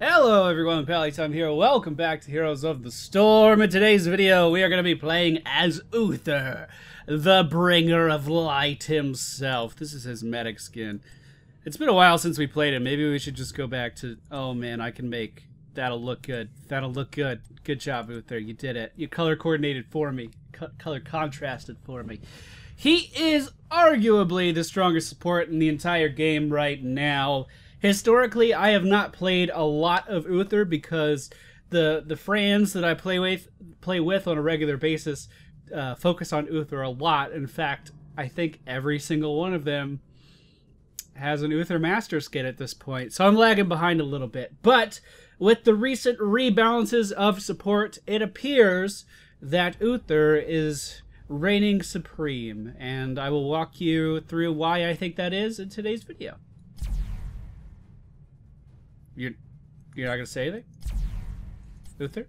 Hello everyone, Pallytime here. Welcome back to Heroes of the Storm. In today's video, we are going to be playing as Uther, the bringer of light himself. This is his medic skin. It's been a while since we played him. Maybe we should just go back to... Oh man, I can make... That'll look good. That'll look good. Good job, Uther. You did it. You color coordinated for me. Color contrasted for me. He is arguably the strongest support in the entire game right now. Historically, I have not played a lot of Uther because the friends that I play with on a regular basis focus on Uther a lot. In fact, I think every single one of them has an Uther Master skin at this point. So I'm lagging behind a little bit. But with the recent rebalances of support, it appears that Uther is reigning supreme. And I will walk you through why I think that is in today's video. You're not gonna say anything? Uther?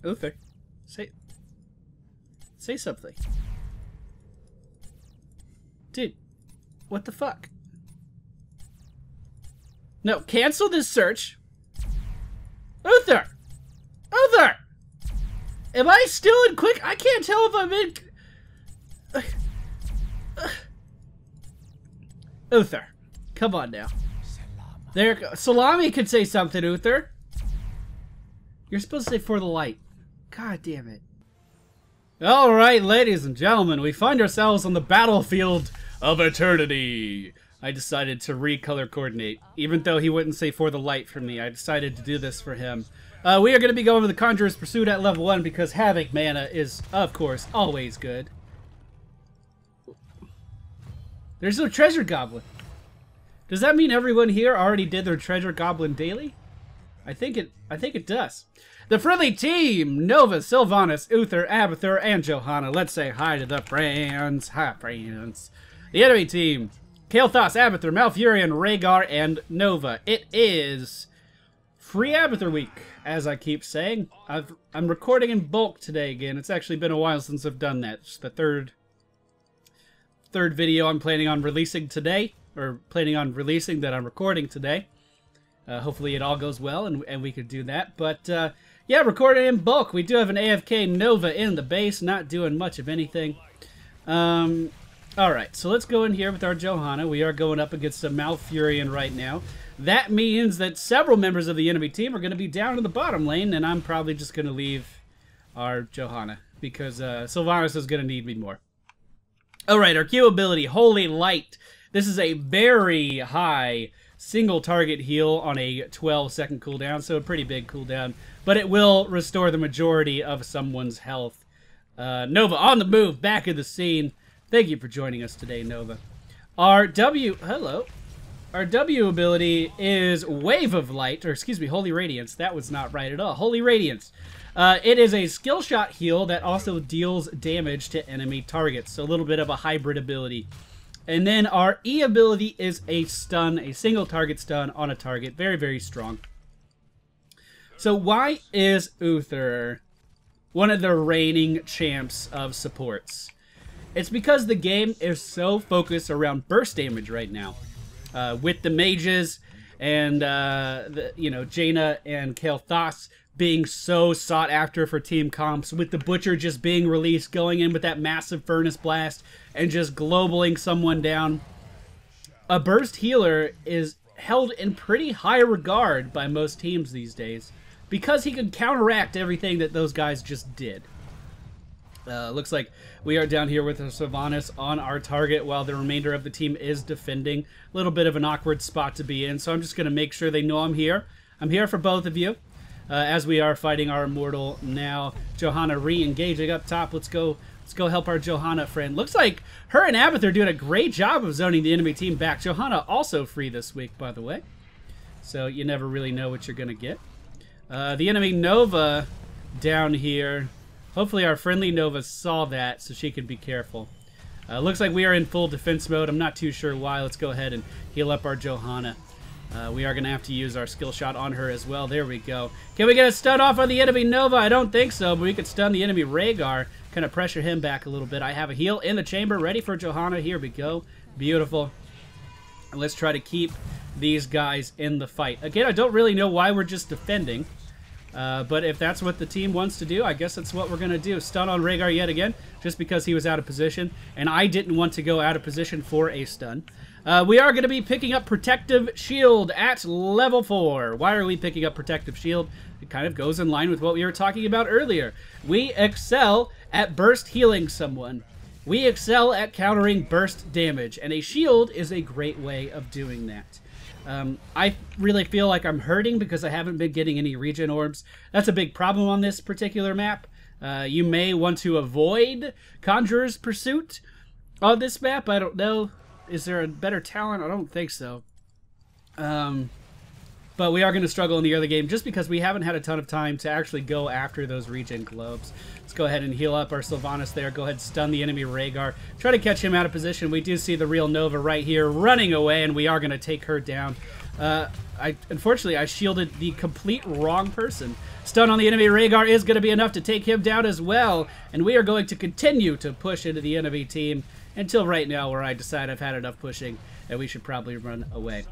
Uther? Say something. Dude, what the fuck? No, cancel this search. Uther! Uther! Am I still in quick? I can't tell if I'm in... Uther, come on now. There, Salami could say something, Uther. You're supposed to say for the light. God damn it. Alright, ladies and gentlemen, we find ourselves on the battlefield of eternity. I decided to recolor coordinate. Even though he wouldn't say for the light for me, I decided to do this for him. We are going to be going to the Conjurer's Pursuit at level 1 because Havoc mana is, of course, always good. There's no Treasure Goblin. Does that mean everyone here already did their Treasure Goblin daily? I think it does. The friendly team: Nova, Sylvanas, Uther, Abathur, and Johanna. Let's say hi to the friends. Hi, friends. The enemy team: Kael'thas, Abathur, Malfurion, Rhaegar, and Nova. It is Free Abathur Week, as I keep saying. I'm recording in bulk today again. It's actually been a while since I've done that. It's the third video I'm planning on releasing today. Or planning on releasing that I'm recording today. Hopefully it all goes well and we could do that. But yeah, recording in bulk. We do have an AFK Nova in the base, not doing much of anything. Alright, so let's go in here with our Johanna. We are going up against a Malfurion right now. That means that several members of the enemy team are going to be down in the bottom lane, and I'm probably just going to leave our Johanna because Sylvanas is going to need me more. Alright, our Q ability, Holy Light. This is a very high single target heal on a 12-second cooldown, so a pretty big cooldown. But it will restore the majority of someone's health. Nova on the move, back in the scene. Thank you for joining us today, Nova. Our W ability is Wave of Light, or excuse me, Holy Radiance. That was not right at all. Holy Radiance. It is a skill shot heal that also deals damage to enemy targets, so a little bit of a hybrid ability. And then our E ability is a stun, a single target stun on a target. Very, very strong. So why is Uther one of the reigning champs of supports? It's because the game is so focused around burst damage right now. With the mages and, Jaina and Kael'thas being so sought after for team comps, with the Butcher just being released, going in with that massive Furnace Blast, and just globaling someone down. A burst healer is held in pretty high regard by most teams these days, because he can counteract everything that those guys just did. Looks like we are down here with our Sylvanas on our target while the remainder of the team is defending. A little bit of an awkward spot to be in, so I'm just going to make sure they know I'm here. I'm here for both of you. As we are fighting our immortal now. Johanna re-engaging up top. Let's go help our Johanna friend. Looks like her and Abathur are doing a great job of zoning the enemy team back. Johanna also free this week, by the way. So you never really know what you're going to get. The enemy Nova down here. Hopefully our friendly Nova saw that so she can be careful. Looks like we are in full defense mode. I'm not too sure why. Let's go ahead and heal up our Johanna. We are going to have to use our skill shot on her as well. There we go. Can we get a stun off on the enemy Nova? I don't think so, but we could stun the enemy Rhaegar. Kind of pressure him back a little bit. I have a heal in the chamber ready for Johanna. Here we go. Beautiful. And let's try to keep these guys in the fight. Again, I don't really know why we're just defending. But if that's what the team wants to do, I guess that's what we're going to do. Stun on Rhaegar yet again, just because he was out of position. And I didn't want to go out of position for a stun. We are going to be picking up Protective Shield at level 4. Why are we picking up Protective Shield? It kind of goes in line with what we were talking about earlier. We excel at burst healing someone. We excel at countering burst damage. And a shield is a great way of doing that. I really feel like I'm hurting because I haven't been getting any regen orbs. That's a big problem on this particular map. You may want to avoid Conjurer's Pursuit on this map. I don't know. Is there a better talent? I don't think so. But we are going to struggle in the early game just because we haven't had a ton of time to actually go after those regen globes. Let's go ahead and heal up our Sylvanas there. Go ahead and stun the enemy Rhaegar. Try to catch him out of position. We do see the real Nova right here running away, and we are going to take her down. Unfortunately, I shielded the complete wrong person. Stun on the enemy Rhaegar is going to be enough to take him down as well, and we are going to continue to push into the enemy team until right now where I decide I've had enough pushing and we should probably run away.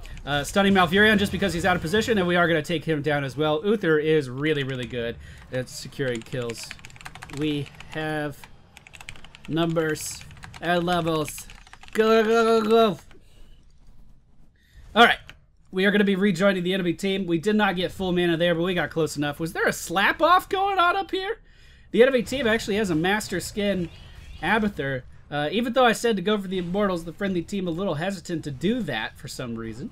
Stunning Malfurion just because he's out of position, and we are going to take him down as well. Uther is really, really good at securing kills. We have numbers and levels. Go, go, go, go. Alright. We are going to be rejoining the enemy team. We did not get full mana there, but we got close enough. Was there a slap-off going on up here? The enemy team actually has a Master Skin Abither. Even though I said to go for the Immortals, the friendly team a little hesitant to do that for some reason.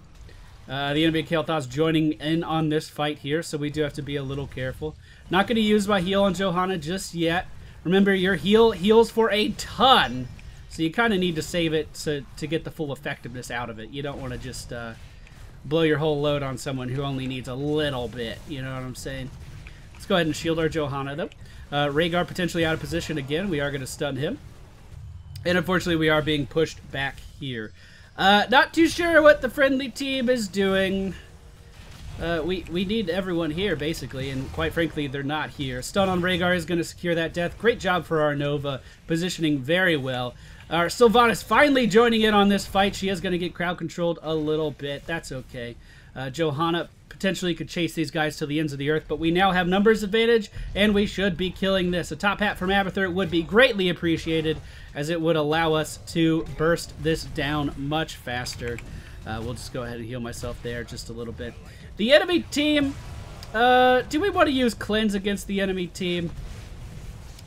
The enemy Kael'thas joining in on this fight here, so we do have to be a little careful. Not going to use my heal on Johanna just yet. Remember, your heal heals for a ton, so you kind of need to save it to get the full effectiveness out of it. You don't want to just blow your whole load on someone who only needs a little bit, you know what I'm saying? Let's go ahead and shield our Johanna, though. Rhaegar potentially out of position again. We are going to stun him. And unfortunately, we are being pushed back here. Not too sure what the friendly team is doing. We need everyone here, basically, and quite frankly, they're not here. Stun on Rhaegar is going to secure that death. Great job for our Nova, positioning very well. Our Sylvanas finally joining in on this fight. She is going to get crowd controlled a little bit. That's okay. Johanna potentially could chase these guys to the ends of the earth, but we now have numbers advantage, and we should be killing this. A top hat from Abither would be greatly appreciated, as it would allow us to burst this down much faster. We'll just go ahead and heal myself there just a little bit. The enemy team, do we want to use Cleanse against the enemy team?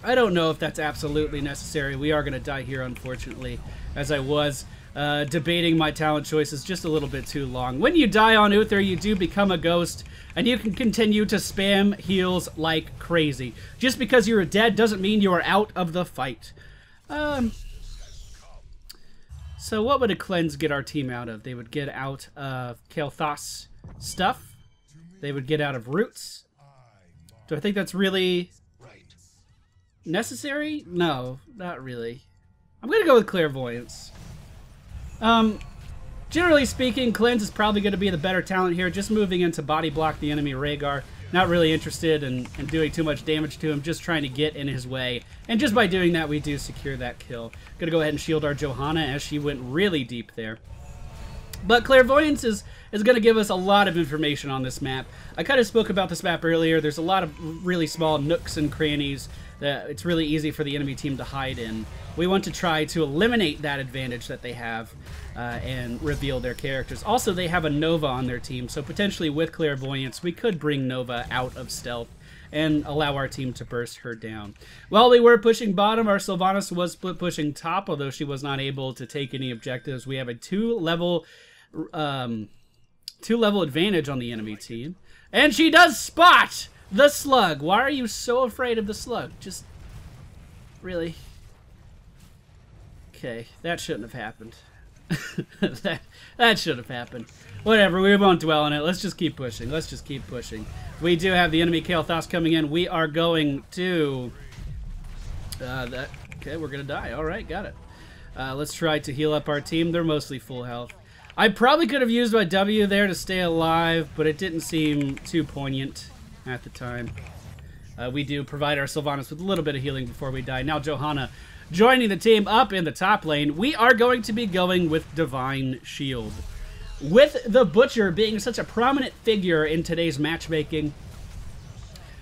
I don't know if that's absolutely necessary. We are going to die here, unfortunately, as I was debating my talent choices just a little bit too long. When you die on Uther, you do become a ghost, and you can continue to spam heals like crazy. Just because you're dead doesn't mean you are out of the fight. So what would a Cleanse get our team out of? They would get out of Kael'thas stuff. They would get out of roots. Do I think that's really necessary? No, not really. I'm going to go with Clairvoyance. Generally speaking, Cleanse is probably going to be the better talent here. Just moving into body block the enemy Rhaegar. Not really interested in doing too much damage to him, just trying to get in his way. And just by doing that, we do secure that kill. Gonna go ahead and shield our Johanna as she went really deep there. But Clairvoyance is going to give us a lot of information on this map. I kind of spoke about this map earlier. There's a lot of really small nooks and crannies that it's really easy for the enemy team to hide in. We want to try to eliminate that advantage that they have and reveal their characters. Also, they have a Nova on their team, so potentially with Clairvoyance, we could bring Nova out of stealth and allow our team to burst her down. While we were pushing bottom, our Sylvanas was split pushing top, although she was not able to take any objectives. We have a two-level advantage on the enemy team. And she does spot the slug. Why are you so afraid of the slug? Just, really? Okay, that shouldn't have happened. that should have happened. Whatever, we won't dwell on it. Let's just keep pushing. Let's just keep pushing. We do have the enemy Kael'thas coming in. We are going to... okay, we're going to die. All right, got it. Let's try to heal up our team. They're mostly full health. I probably could have used my W there to stay alive, but it didn't seem too poignant at the time. We do provide our Sylvanas with a little bit of healing before we die. Now Johanna joining the team up in the top lane. We are going to be going with Divine Shield. with the Butcher being such a prominent figure in today's matchmaking,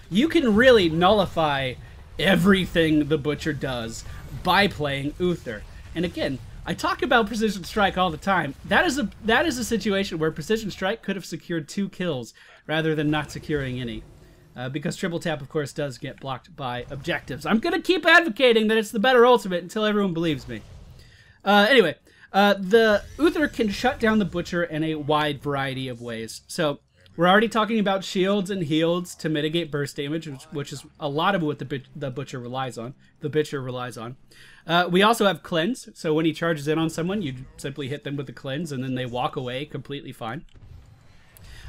you can really nullify everything the Butcher does by playing Uther. And again, I talk about Precision Strike all the time. That is a situation where Precision Strike could have secured 2 kills rather than not securing any. Because Triple Tap, of course, does get blocked by objectives. I'm going to keep advocating that it's the better ultimate until everyone believes me. Anyway, the Uther can shut down the Butcher in a wide variety of ways. So we're already talking about shields and heals to mitigate burst damage, which is a lot of what the Butcher relies on. We also have Cleanse, so when he charges in on someone, you simply hit them with the Cleanse, and then they walk away completely fine.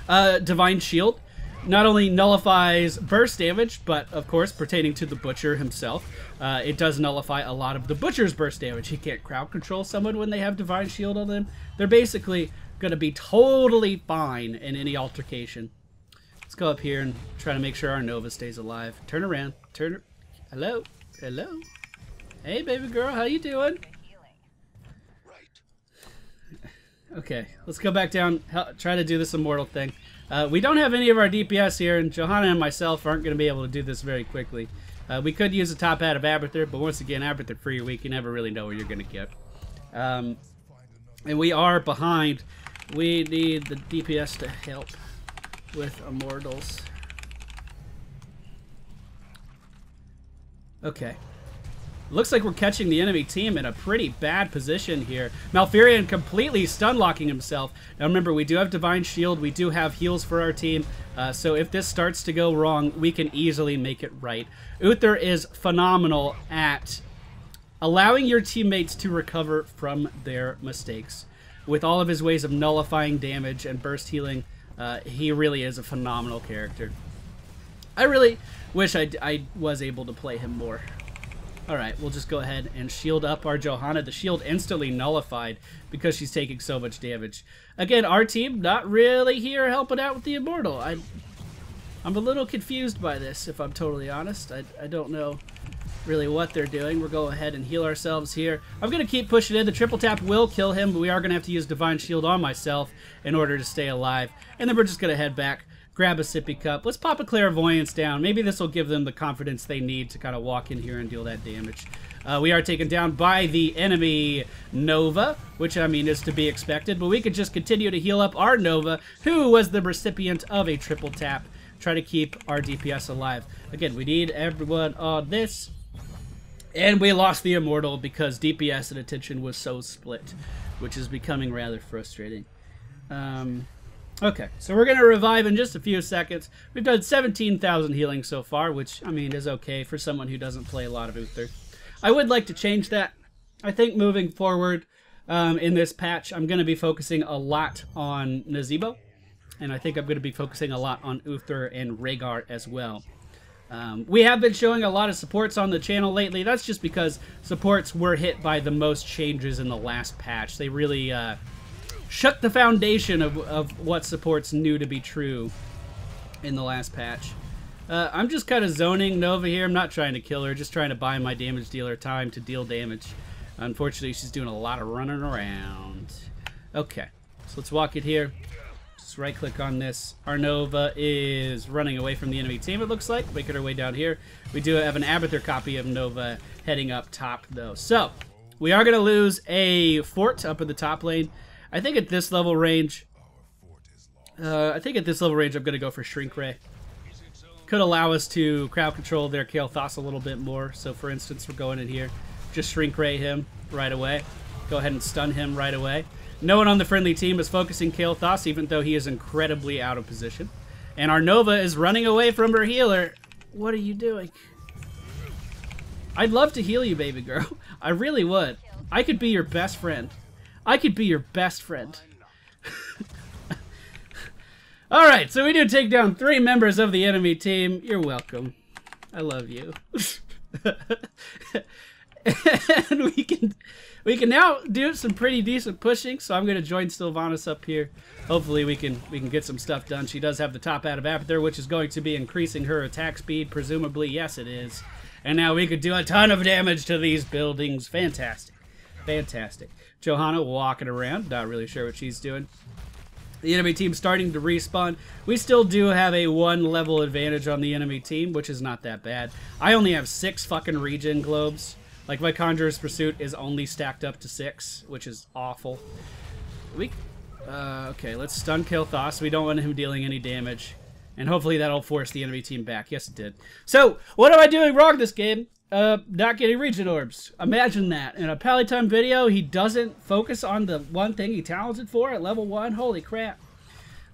Divine Shield not only nullifies burst damage, but of course, pertaining to the Butcher himself, it does nullify a lot of the Butcher's burst damage. He can't crowd control someone when they have Divine Shield on them. They're basically going to be totally fine in any altercation. Let's go up here and try to make sure our Nova stays alive. Turn around. Hello? Hello? Hey, baby girl, how you doing? Okay, let's go back down, try to do this immortal thing. We don't have any of our DPS here, and Johanna and myself aren't going to be able to do this very quickly. We could use a top hat of Abathur, but once again, Abathur for your week, you never really know what you're going to get. And we are behind. We need the DPS to help with immortals. Okay. Looks like we're catching the enemy team in a pretty bad position here. Malfurion completely stun-locking himself. Now remember, we do have Divine Shield, we do have heals for our team, so if this starts to go wrong, we can easily make it right. Uther is phenomenal at allowing your teammates to recover from their mistakes. With all of his ways of nullifying damage and burst healing, he really is a phenomenal character. I really wish I was able to play him more. Alright, we'll just go ahead and shield up our Johanna. The shield instantly nullified because she's taking so much damage. Again, our team not really here helping out with the Immortal. I'm a little confused by this, if I'm totally honest. I don't know really what they're doing. We'll go ahead and heal ourselves here. I'm going to keep pushing in. The triple tap will kill him, but we are going to have to use Divine Shield on myself in order to stay alive. And then we're just going to head back, grab a sippy cup. Let's pop a Clairvoyance down. Maybe this will give them the confidence they need to kind of walk in here and deal that damage. We are taken down by the enemy Nova, which, I mean, is to be expected. But we could just continue to heal up our Nova, who was the recipient of a triple tap. Try to keep our DPS alive. Again, we need everyone on this. And we lost the Immortal because DPS and attention was so split, which is becoming rather frustrating. Okay, so we're going to revive in just a few seconds. We've done 17,000 healing so far, which, I mean, is okay for someone who doesn't play a lot of Uther. I would like to change that. I think moving forward in this patch, I'm going to be focusing a lot on Nazeebo, and I think I'm going to be focusing a lot on Uther and Rhaegar as well. We have been showing a lot of supports on the channel lately. That's just because supports were hit by the most changes in the last patch. They really shook the foundation of what supports knew to be true in the last patch. I'm just kind of zoning Nova here. I'm not trying to kill her, just trying to buy my damage dealer time to deal damage. Unfortunately, she's doing a lot of running around. Okay, so let's walk it here. Just right-click on this. Our Nova is running away from the enemy team, it looks like, making her way down here. We do have an Abathur copy of Nova heading up top, though. So, we are going to lose a fort up in the top lane. I think at this level range, I'm going to go for Shrink Ray. Could allow us to crowd control their Kael'thas a little bit more. So, for instance, we're going in here. Just Shrink Ray him right away. Go ahead and stun him right away. No one on the friendly team is focusing Kael'thas, even though he is incredibly out of position. And our Nova is running away from her healer. What are you doing? I'd love to heal you, baby girl. I really would. I could be your best friend. I could be your best friend. Alright, so we do take down 3 members of the enemy team. You're welcome. I love you. And we can now do some pretty decent pushing, so I'm going to join Sylvanas up here. Hopefully we can get some stuff done. She does have the top out of Abathur, which is going to be increasing her attack speed, presumably. Yes, it is. And now we could do a ton of damage to these buildings. Fantastic. Fantastic. Johanna walking around, not really sure what she's doing. The enemy team starting to respawn. We still do have a 1 level advantage on the enemy team, which is not that bad. I only have 6 fucking regen globes. Like, my Conjurer's Pursuit is only stacked up to 6, which is awful. Okay, let's stun kill Thos. We don't want him dealing any damage. And hopefully that'll force the enemy team back. Yes, it did. So, what am I doing wrong this game? Not getting regen orbs. Imagine that. In a Palytime video, he doesn't focus on the one thing he talented for at level 1. Holy crap.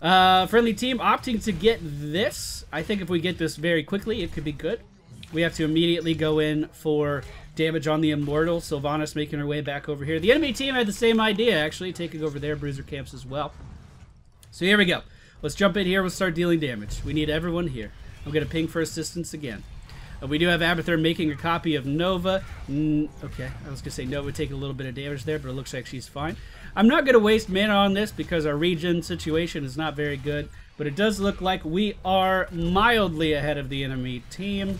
Friendly team opting to get this. I think if we get this very quickly, it could be good. We have to immediately go in for damage on the Immortal. Sylvanas making her way back over here. The enemy team had the same idea, actually, taking over their bruiser camps as well. So here we go. Let's jump in here. We'll start dealing damage. We need everyone here. I'm going to ping for assistance again. We do have Abathur making a copy of Nova. Okay, I was going to say Nova would take a little bit of damage there, but it looks like she's fine. I'm not going to waste mana on this because our regen situation is not very good, but it does look like we are mildly ahead of the enemy team.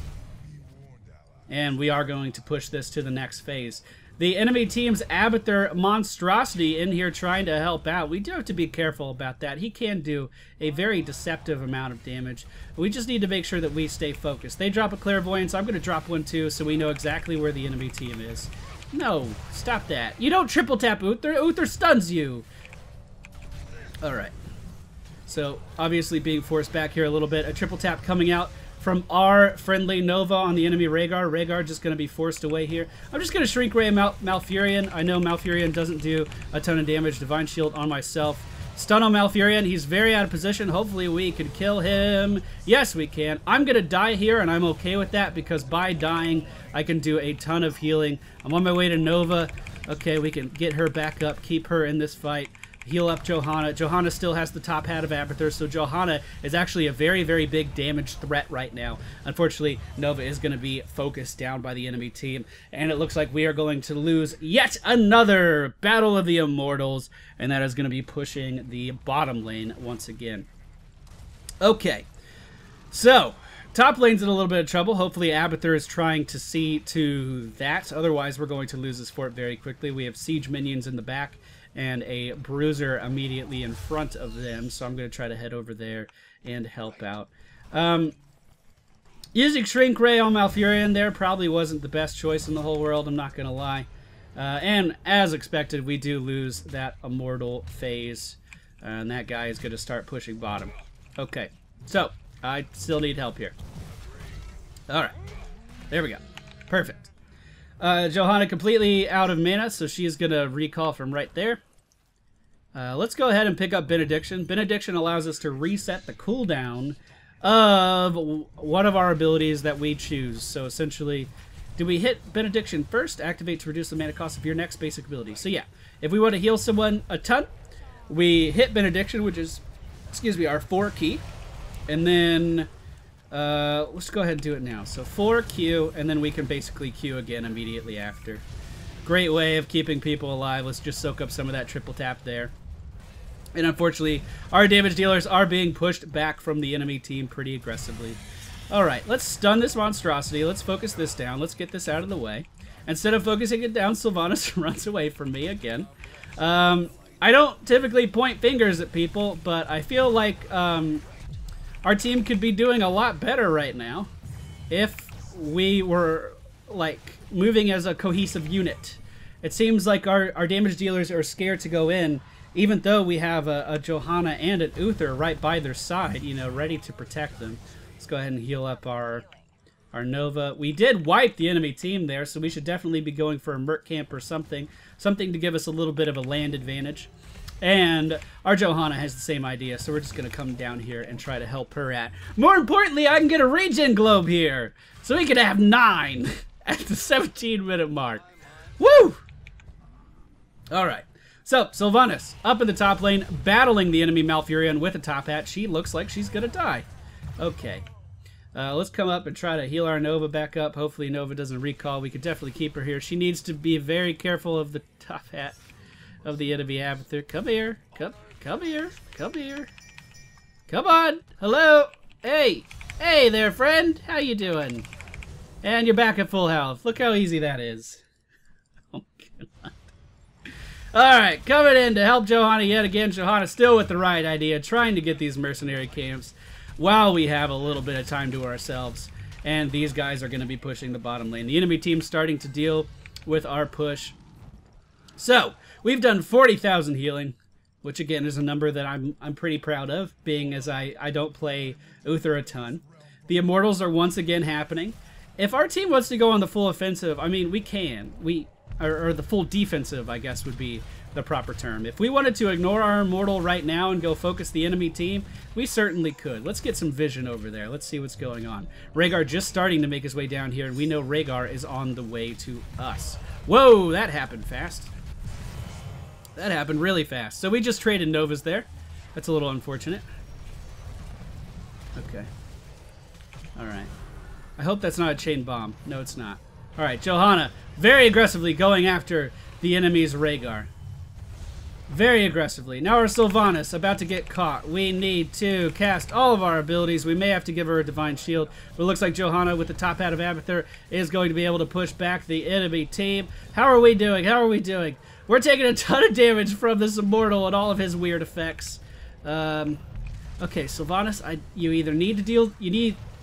And we are going to push this to the next phase. The enemy team's Abathur monstrosity in here trying to help out. We do have to be careful about that. He can do a very deceptive amount of damage. We just need to make sure that we stay focused. They drop a clairvoyance. I'm going to drop one too so we know exactly where the enemy team is. No, stop that. You don't triple tap Uther. Uther stuns you. Alright. So, obviously being forced back here a little bit. A triple tap coming out from our friendly Nova on the enemy Rhaegar. Rhaegar just going to be forced away here. I'm just going to Shrink Ray Malfurion. I know Malfurion doesn't do a ton of damage. Divine Shield on myself. Stun on Malfurion. He's very out of position. Hopefully we can kill him. Yes, we can. I'm going to die here, and I'm okay with that because by dying, I can do a ton of healing. I'm on my way to Nova. Okay, we can get her back up, keep her in this fight. Heal up Johanna. Johanna still has the top hat of Abathur, so Johanna is actually a very, very big damage threat right now. Unfortunately, Nova is going to be focused down by the enemy team, and it looks like we are going to lose yet another Battle of the Immortals, and that is going to be pushing the bottom lane once again. Okay, so top lane's in a little bit of trouble. Hopefully Abathur is trying to see to that. Otherwise, we're going to lose this fort very quickly. We have siege minions in the back and a bruiser immediately in front of them, so I'm going to try to head over there and help out. Using Shrink Ray on Malfurion there probably wasn't the best choice in the whole world, I'm not going to lie. And as expected, we do lose that Immortal phase, and that guy is going to start pushing bottom. Okay, so I still need help here. Alright, there we go. Perfect. Johanna completely out of mana, so she's going to recall from right there. Let's go ahead and pick up Benediction. Benediction allows us to reset the cooldown of one of our abilities that we choose. So essentially, do we hit Benediction first? Activate to reduce the mana cost of your next basic ability. So yeah, if we want to heal someone a ton, we hit Benediction, which is, excuse me, our 4 key. And then let's go ahead and do it now. So 4 Q, and then we can basically Q again immediately after. Great way of keeping people alive. Let's just soak up some of that triple tap there. And unfortunately, our damage dealers are being pushed back from the enemy team pretty aggressively. Alright, let's stun this monstrosity. Let's focus this down. Let's get this out of the way. Instead of focusing it down, Sylvanas runs away from me again. I don't typically point fingers at people, but I feel like our team could be doing a lot better right now if we were, like, moving as a cohesive unit. It seems like our damage dealers are scared to go in, even though we have a Johanna and an Uther right by their side, you know, ready to protect them. Let's go ahead and heal up our Nova. We did wipe the enemy team there, so we should definitely be going for a Merc camp or something to give us a little bit of a land advantage. And our Johanna has the same idea, so we're just going to come down here and try to help her out. More importantly, I can get a regen globe here, so we can have 9 at the 17-minute mark. Woo! Alright, so Sylvanas up in the top lane, battling the enemy Malfurion with a top hat. She looks like she's going to die. Okay. Let's come up and try to heal our Nova back up. Hopefully Nova doesn't recall. We could definitely keep her here. She needs to be very careful of the top hat of the enemy Abathur. Come here. Come here. Come here. Come on. Hello. Hey. Hey there, friend. How you doing? And you're back at full health. Look how easy that is. Oh, God. Alright, coming in to help Johanna yet again. Johanna still with the right idea, trying to get these mercenary camps while we have a little bit of time to ourselves. And these guys are going to be pushing the bottom lane. The enemy team's starting to deal with our push. So, we've done 40,000 healing, which again is a number that I'm pretty proud of, being as I don't play Uther a ton. The Immortals are once again happening. If our team wants to go on the full offensive, I mean, we can. Or the full defensive, I guess, would be the proper term. If we wanted to ignore our Immortal right now and go focus the enemy team, we certainly could. Let's get some vision over there. Let's see what's going on. Rhaegar just starting to make his way down here, and we know Rhaegar is on the way to us. Whoa, that happened fast. That happened really fast. So we just traded Novas there. That's a little unfortunate. Okay. Alright. I hope that's not a chain bomb. No, it's not. Alright, Johanna very aggressively going after the enemy's Rhaegar. Very aggressively. Now our Sylvanas about to get caught. We need to cast all of our abilities. We may have to give her a Divine Shield. But it looks like Johanna with the top hat of Uther is going to be able to push back the enemy team. How are we doing? How are we doing? We're taking a ton of damage from this Immortal and all of his weird effects. Okay, Sylvanas, you either need to deal...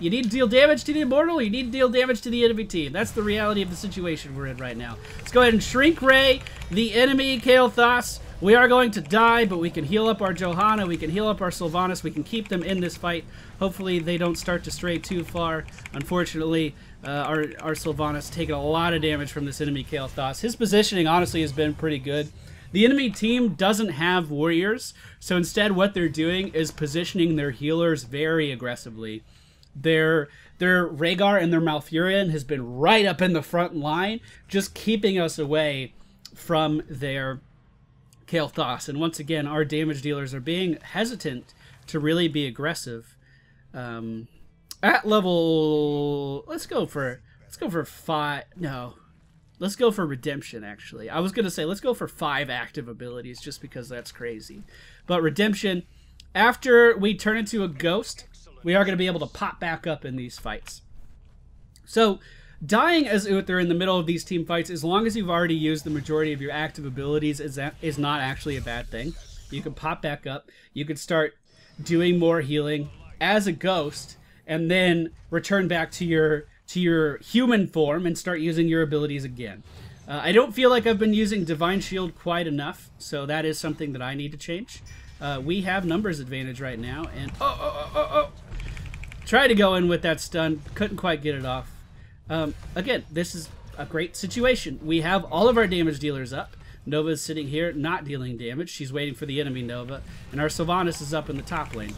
You need to deal damage to the Immortal, or you need to deal damage to the enemy team. That's the reality of the situation we're in right now. Let's go ahead and Shrink Ray the enemy Kael'thas. We are going to die, but we can heal up our Johanna, we can heal up our Sylvanas, we can keep them in this fight. Hopefully they don't start to stray too far. Unfortunately, our Sylvanas taking a lot of damage from this enemy Kael'thas. His positioning, honestly, has been pretty good. The enemy team doesn't have warriors, so instead what they're doing is positioning their healers very aggressively. Their Rhaegar and their Malfurion has been right up in the front line, just keeping us away from their Kael'thas. And once again, our damage dealers are being hesitant to really be aggressive. At level, let's go for 5. No, let's go for Redemption. Actually, I was gonna say let's go for 5 active abilities, just because that's crazy. But Redemption, after we turn into a ghost, we are going to be able to pop back up in these fights. So, dying as Uther in the middle of these team fights, as long as you've already used the majority of your active abilities, is not actually a bad thing. You can pop back up. You can start doing more healing as a ghost, and then return back to your human form and start using your abilities again. I don't feel like I've been using Divine Shield quite enough, so that is something that I need to change. We have numbers advantage right now, and tried to go in with that stun, couldn't quite get it off. Again, this is a great situation. We have all of our damage dealers up. Nova's sitting here not dealing damage. She's waiting for the enemy Nova, and our Sylvanas is up in the top lane.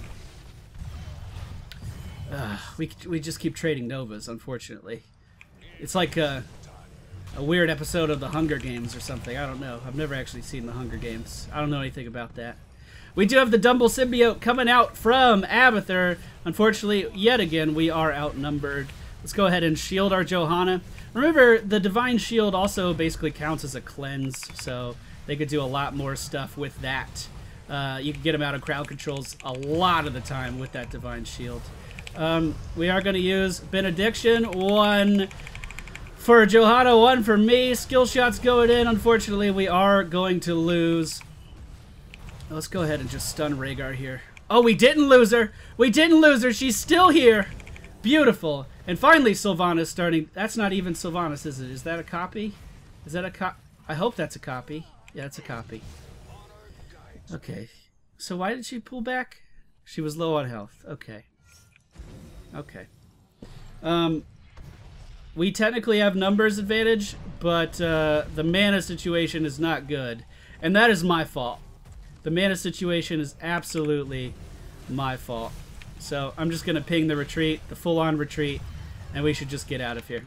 We just keep trading Novas, unfortunately. It's like a weird episode of the Hunger Games or something. I don't know. I've never actually seen the Hunger Games. I don't know anything about that. We do have the Dumble Symbiote coming out from Uther. Unfortunately, yet again, we are outnumbered. Let's go ahead and shield our Johanna. Remember, the Divine Shield also basically counts as a cleanse, so they could do a lot more stuff with that. You can get them out of crowd controls a lot of the time with that Divine Shield. We are going to use Benediction. 1 for Johanna, 1 for me. Skill shots going in. Unfortunately, we are going to lose. Let's go ahead and just stun Rhaegar here. Oh, we didn't lose her. We didn't lose her. She's still here. Beautiful. And finally, Sylvanas starting. That's not even Sylvanas, is it? Is that a copy? Is that a copy? I hope that's a copy. Yeah, it's a copy. Okay. So why did she pull back? She was low on health. Okay. Okay. We technically have numbers advantage, but the mana situation is not good. And that is my fault. The mana situation is absolutely my fault. So I'm just going to ping the retreat, the full-on retreat, and we should just get out of here.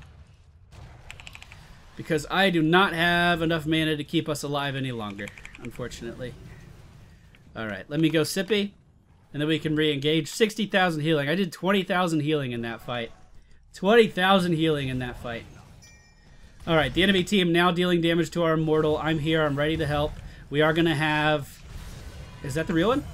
Because I do not have enough mana to keep us alive any longer, unfortunately. Alright, let me go Sippy, and then we can re-engage. 60,000 healing. I did 20,000 healing in that fight. 20,000 healing in that fight. Alright, the enemy team now dealing damage to our Immortal. I'm here, I'm ready to help. We are going to have... Is that the real one?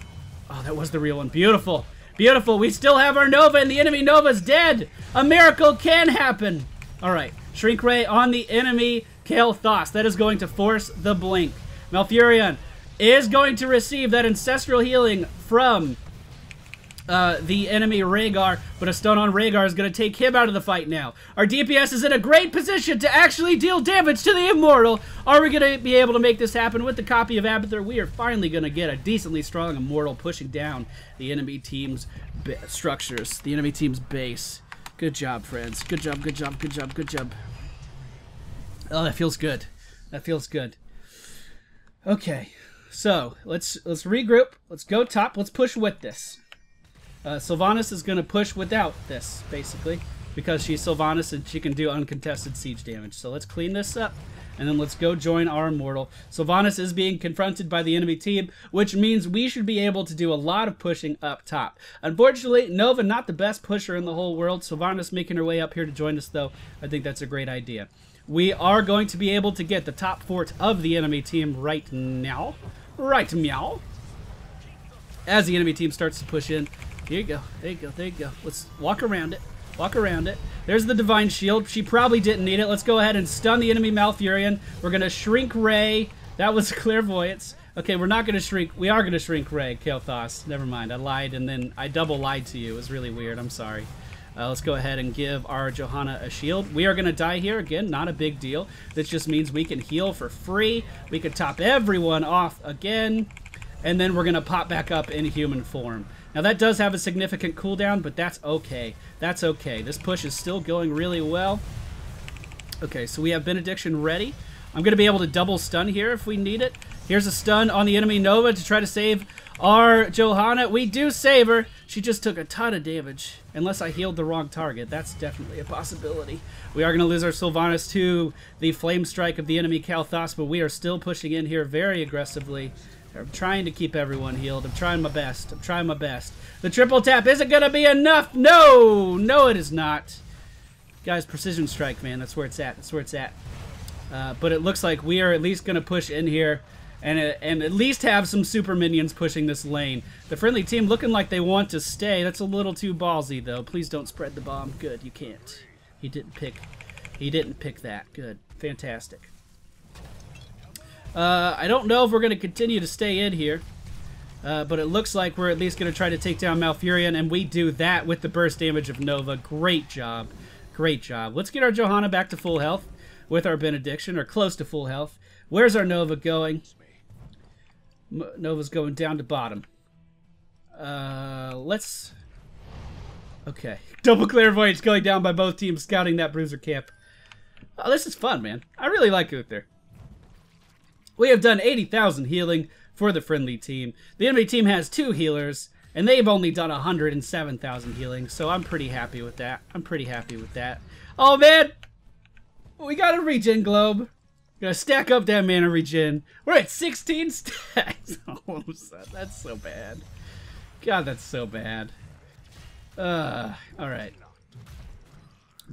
Oh, that was the real one. Beautiful. Beautiful. We still have our Nova, and the enemy Nova's dead. A miracle can happen. All right. Shrink Ray on the enemy Kael'thas. That is going to force the blink. Malfurion is going to receive that ancestral healing from the enemy Rhaegar, but a stun on Rhaegar is going to take him out of the fight now. Our DPS is in a great position to actually deal damage to the Immortal. Are we going to be able to make this happen with the copy of Abathur? We are finally going to get a decently strong Immortal pushing down the enemy team's structures, the enemy team's base. Good job, friends. Good job, good job, good job, good job. Oh, that feels good. That feels good. Okay, so let's regroup. Let's go top. Let's push with this. Sylvanas is going to push without this, basically, because she's Sylvanas and she can do uncontested siege damage. So let's clean this up, and then let's go join our Immortal. Sylvanas is being confronted by the enemy team, which means we should be able to do a lot of pushing up top. Unfortunately, Nova not the best pusher in the whole world. Sylvanas making her way up here to join us, though. I think that's a great idea. We are going to be able to get the top fort of the enemy team right now. Right meow. As the enemy team starts to push in. Here you go. There you go. There you go. Let's walk around it. Walk around it. There's the Divine Shield. She probably didn't need it. Let's go ahead and stun the enemy Malfurion. We're going to shrink Ray. That was Clairvoyance. Okay, we're not going to shrink. We are going to shrink Ray, Kael'thas. Never mind. I lied, and then I double lied to you. It was really weird. I'm sorry. Let's go ahead and give our Johanna a shield. We are going to die here. Again, not a big deal. This just means we can heal for free. We can top everyone off again. And then we're going to pop back up in human form. Now that does have a significant cooldown, but that's okay. That's okay. This push is still going really well. Okay, so we have Benediction ready. I'm going to be able to double stun here if we need it. Here's a stun on the enemy Nova to try to save our Johanna. We do save her. She just took a ton of damage. Unless I healed the wrong target. That's definitely a possibility. We are going to lose our Sylvanas to the Flame Strike of the enemy Kael'thas, but we are still pushing in here very aggressively. I'm trying to keep everyone healed. I'm trying my best. I'm trying my best. The triple tap isn't going to be enough. No! No, it is not. Guys, Precision Strike, man. That's where it's at. That's where it's at. But it looks like we are at least going to push in here and at least have some super minions pushing this lane. The friendly team looking like they want to stay. That's a little too ballsy, though. Please don't spread the bomb. Good, you can't. He didn't pick that. Good. Fantastic. I don't know if we're going to continue to stay in here, but it looks like we're at least going to try to take down Malfurion, and we do that with the burst damage of Nova. Great job. Great job. Let's get our Johanna back to full health with our Benediction, or close to full health. Where's our Nova going? Nova's going down to bottom. Let's... Okay. Double Clairvoyance going down by both teams, scouting that Bruiser camp. Oh, this is fun, man. I really like Uther. We have done 80,000 healing for the friendly team. The enemy team has 2 healers, and they've only done 107,000 healing, so I'm pretty happy with that. I'm pretty happy with that. Oh, man! We got a regen globe. Gotta stack up that mana regen. We're at 16 stacks. Oh, that's so bad. God, that's so bad. Alright.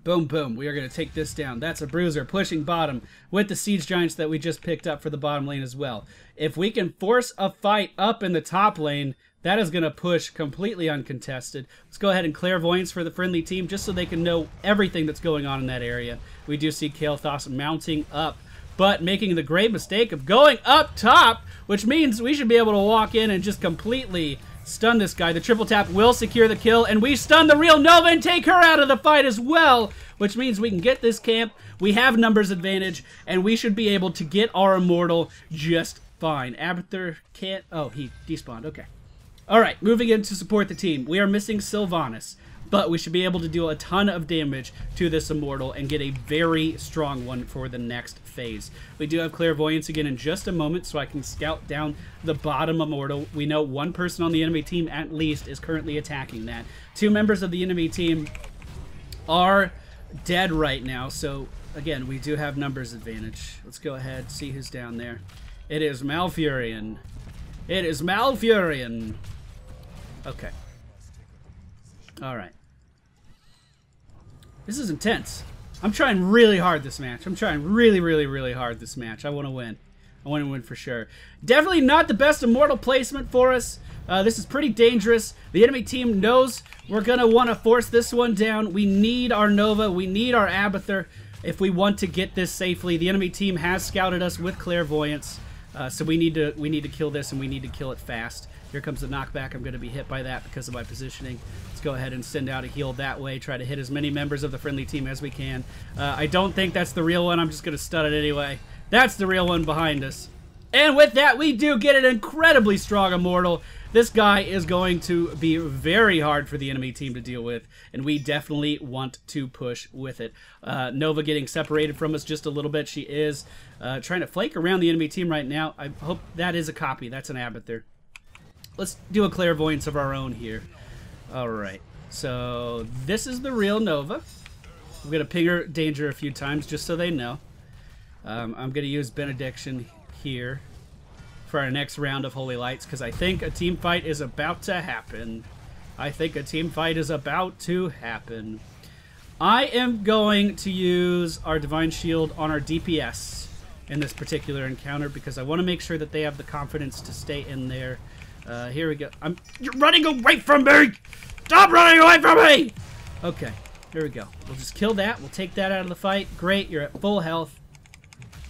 Boom, boom. We are going to take this down. That's a Bruiser pushing bottom with the Siege Giants that we just picked up for the bottom lane as well. If we can force a fight up in the top lane, that is going to push completely uncontested. Let's go ahead and Clairvoyance for the friendly team just so they can know everything that's going on in that area. We do see Kael'thas mounting up, but making the great mistake of going up top, which means we should be able to walk in and just completely stun this guy. The triple tap will secure the kill, and we stun the real Nova and take her out of the fight as well, which means we can get this camp. We have numbers advantage, and we should be able to get our Immortal just fine. Abathur can't... Oh, he despawned. Okay. All right, moving in to support the team. We are missing Sylvanas, but we should be able to do a ton of damage to this Immortal and get a very strong one for the next phase. We do have Clairvoyance again in just a moment, so I can scout down the bottom Immortal. We know one person on the enemy team at least is currently attacking that. 2 members of the enemy team are dead right now, so again, we do have numbers advantage. Let's go ahead, see who's down there. It is Malfurion. It is Malfurion. Okay. Alright. This is intense. I'm trying really hard this match. I'm trying really, really, really hard this match. I want to win. I want to win for sure. Definitely not the best Immortal placement for us. This is pretty dangerous. The enemy team knows we're going to want to force this one down. We need our Nova. We need our Abathur if we want to get this safely. The enemy team has scouted us with Clairvoyance. So we need to kill this, and we need to kill it fast. Here comes the knockback. I'm going to be hit by that because of my positioning. Let's go ahead and send out a heal that way. Try to hit as many members of the friendly team as we can. I don't think that's the real one. I'm just going to stun it anyway. That's the real one behind us. And with that, we do get an incredibly strong Immortal. This guy is going to be very hard for the enemy team to deal with, and we definitely want to push with it. Nova getting separated from us just a little bit. She is trying to flake around the enemy team right now. I hope that is a copy. That's an Abathur. Let's do a clairvoyance of our own here. All right. So this is the real Nova. I'm going to ping her danger a few times just so they know. I'm going to use Benediction here for our next round of Holy Lights, because I think a team fight is about to happen. I am going to use our Divine Shield on our DPS in this particular encounter, because I want to make sure that they have the confidence to stay in there. Here we go. You're running away from me! Stop running away from me! Okay, here we go. We'll just kill that. We'll take that out of the fight. Great, you're at full health.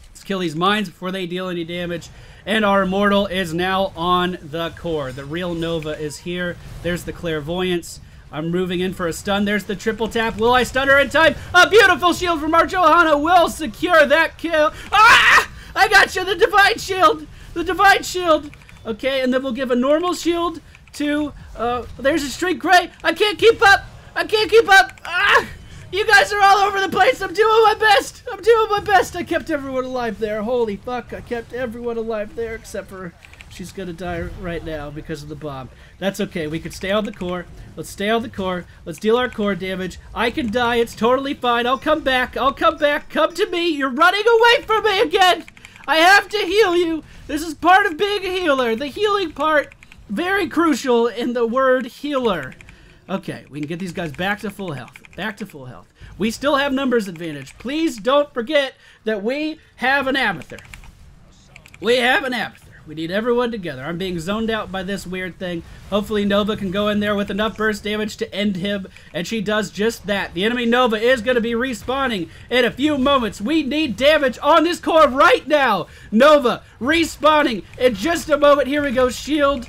Let's kill these mines before they deal any damage. And our Immortal is now on the core. The real Nova is here. There's the Clairvoyance. I'm moving in for a stun. There's the triple tap. Will I stun her in time? A beautiful shield from our Johanna will secure that kill. Ah! I got you! The Divine Shield! The Divine Shield! Okay, and then we'll give a normal shield to... there's a Streak Gray. I can't keep up! I can't keep up! Ah! You guys are all over the place. I'm doing my best. I kept everyone alive there. Holy fuck. I kept everyone alive there except for she's going to die right now because of the bomb. That's okay. We can stay on the core. Let's stay on the core. Let's deal our core damage. I can die. It's totally fine. I'll come back. Come to me. You're running away from me again. I have to heal you. This is part of being a healer. The healing part, very crucial in the word healer. Okay, we can get these guys back to full health. We still have numbers advantage. Please don't forget that we have an Abathur. We need everyone together. I'm being zoned out by this weird thing. Hopefully Nova can go in there with enough burst damage to end him, and she does just that. The enemy Nova is going to be respawning in a few moments. We need damage on this core right now. Nova respawning in just a moment. Here we go. Shield.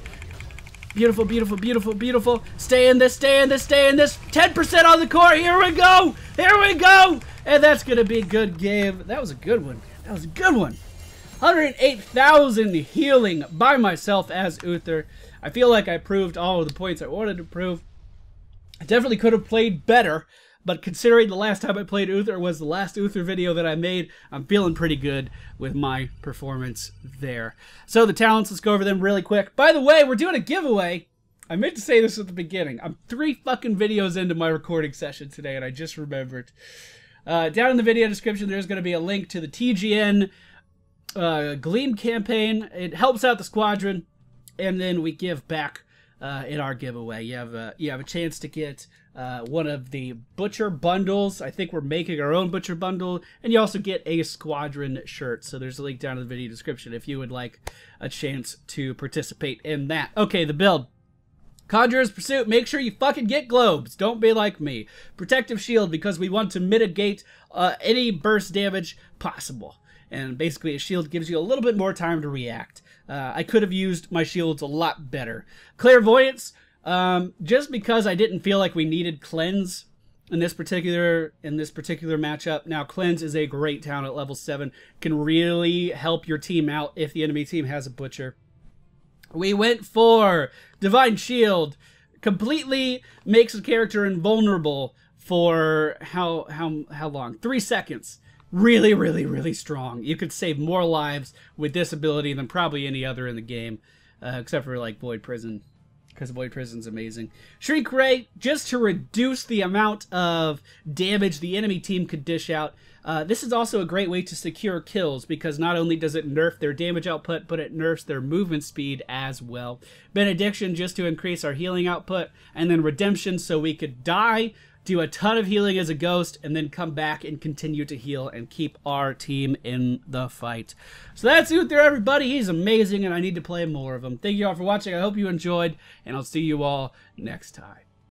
Beautiful, beautiful, beautiful, beautiful. Stay in this, 10% on the core. Here we go. And that's going to be a good game. That was a good one. 108,000 healing by myself as Uther. I feel like I proved all of the points I wanted to prove. I definitely could have played better, but considering the last time I played Uther was the last Uther video that I made, I'm feeling pretty good with my performance there. So the talents, let's go over them really quick. By the way, we're doing a giveaway. I meant to say this at the beginning. I'm 3 fucking videos into my recording session today, and I just remembered. Down in the video description, there's going to be a link to the TGN Gleam campaign. It helps out the squadron, and then we give back in our giveaway. You have a chance to get one of the Butcher bundles. I think we're making our own Butcher bundle, and you also get a squadron shirt. So there's a link down in the video description if you would like a chance to participate in that. Okay, the build. Conjurer's Pursuit, make sure you fucking get globes. Don't be like me. Protective Shield, because we want to mitigate any burst damage possible. And basically a shield gives you a little bit more time to react. I could have used my shields a lot better. Clairvoyance, just because I didn't feel like we needed Cleanse in this particular matchup. Now, Cleanse is a great talent at level 7. Can really help your team out if the enemy team has a Butcher. We went for Divine Shield. Completely makes a character invulnerable for how long? 3 seconds. Really, really, really strong. You could save more lives with this ability than probably any other in the game, except for like Void Prison, because Void Prison's amazing. Shriek Ray, just to reduce the amount of damage the enemy team could dish out. This is also a great way to secure kills, because not only does it nerf their damage output, but it nerfs their movement speed as well. Benediction, just to increase our healing output, and then Redemption, so we could die, do a ton of healing as a ghost, and then come back and continue to heal and keep our team in the fight. So that's Uther, everybody. He's amazing, and I need to play more of him. Thank you all for watching. I hope you enjoyed, and I'll see you all next time.